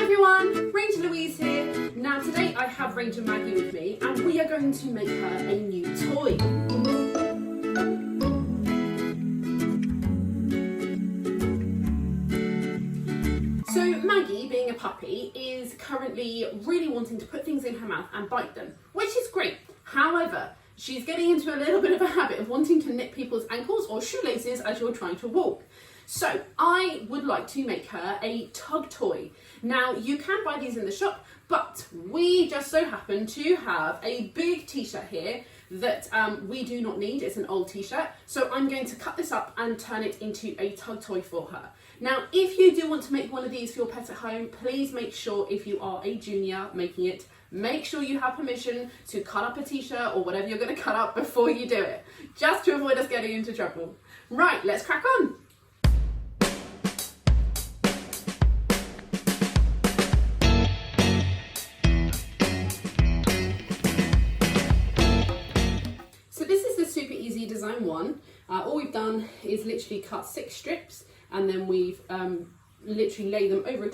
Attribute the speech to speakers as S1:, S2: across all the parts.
S1: Hi everyone, Ranger Louise here. Now today I have Ranger Maggie with me and we are going to make her a new toy. So Maggie, being a puppy, is currently really wanting to put things in her mouth and bite them, which is great. However, she's getting into a little bit of a habit of wanting to nip people's ankles or shoelaces as you're trying to walk. So I would like to make her a tug toy. Now you can buy these in the shop, but we just so happen to have a big t-shirt here that we do not need. It's an old t-shirt. So I'm going to cut this up and turn it into a tug toy for her. Now, if you do want to make one of these for your pet at home, please make sure if you are a junior making it, make sure you have permission to cut up a t-shirt or whatever you're going to cut up before you do it, just to avoid us getting into trouble. Right, let's crack on. So this is the super easy design one. All we've done is literally cut 6 strips and then we've literally laid them over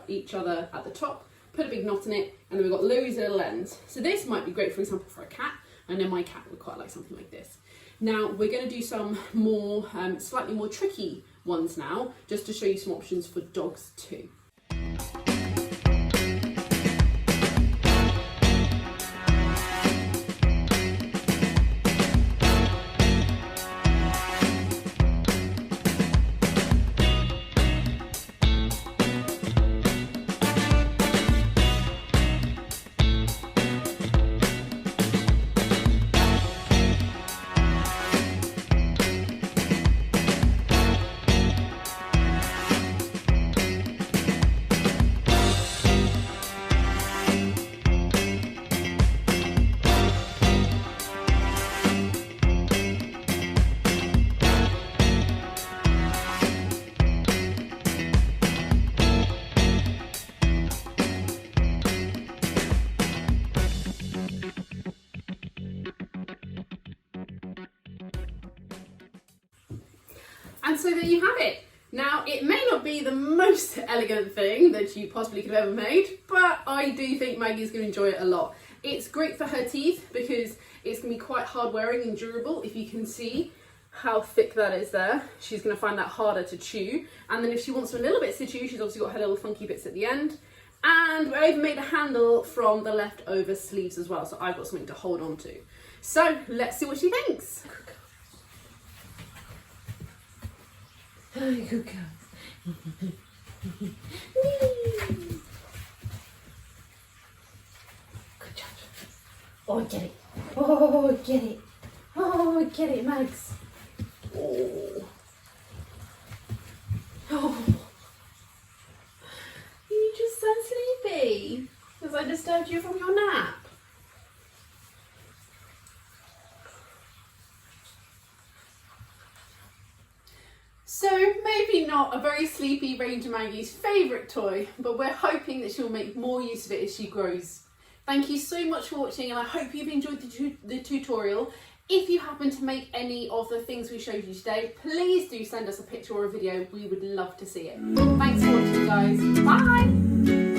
S1: each other at the top, put a big knot in it, and then we've got loads of little ends. So this might be great, for example, for a cat. I know my cat would quite like something like this. Now we're going to do some more, slightly more tricky ones now, just to show you some options for dogs too. And so there you have it. Now, it may not be the most elegant thing that you possibly could have ever made, but I do think Maggie's going to enjoy it a lot. It's great for her teeth because it's going to be quite hard wearing and durable. If you can see how thick that is there, she's going to find that harder to chew. And then if she wants a little bit to chew, she's obviously got her little funky bits at the end. And I even made a handle from the leftover sleeves as well, so I've got something to hold on to. So let's see what she thinks.
S2: Oh, good girl. Good job. Oh, get it. Oh, get it. Oh, get it, Mags. Oh. Oh.
S1: Are you just so sleepy? Because I disturbed you from your nap? So maybe not a very sleepy Ranger Maggie's favourite toy, but we're hoping that she'll make more use of it as she grows. Thank you so much for watching and I hope you've enjoyed the tutorial. If you happen to make any of the things we showed you today, please do send us a picture or a video. We would love to see it. Thanks for watching, guys. Bye!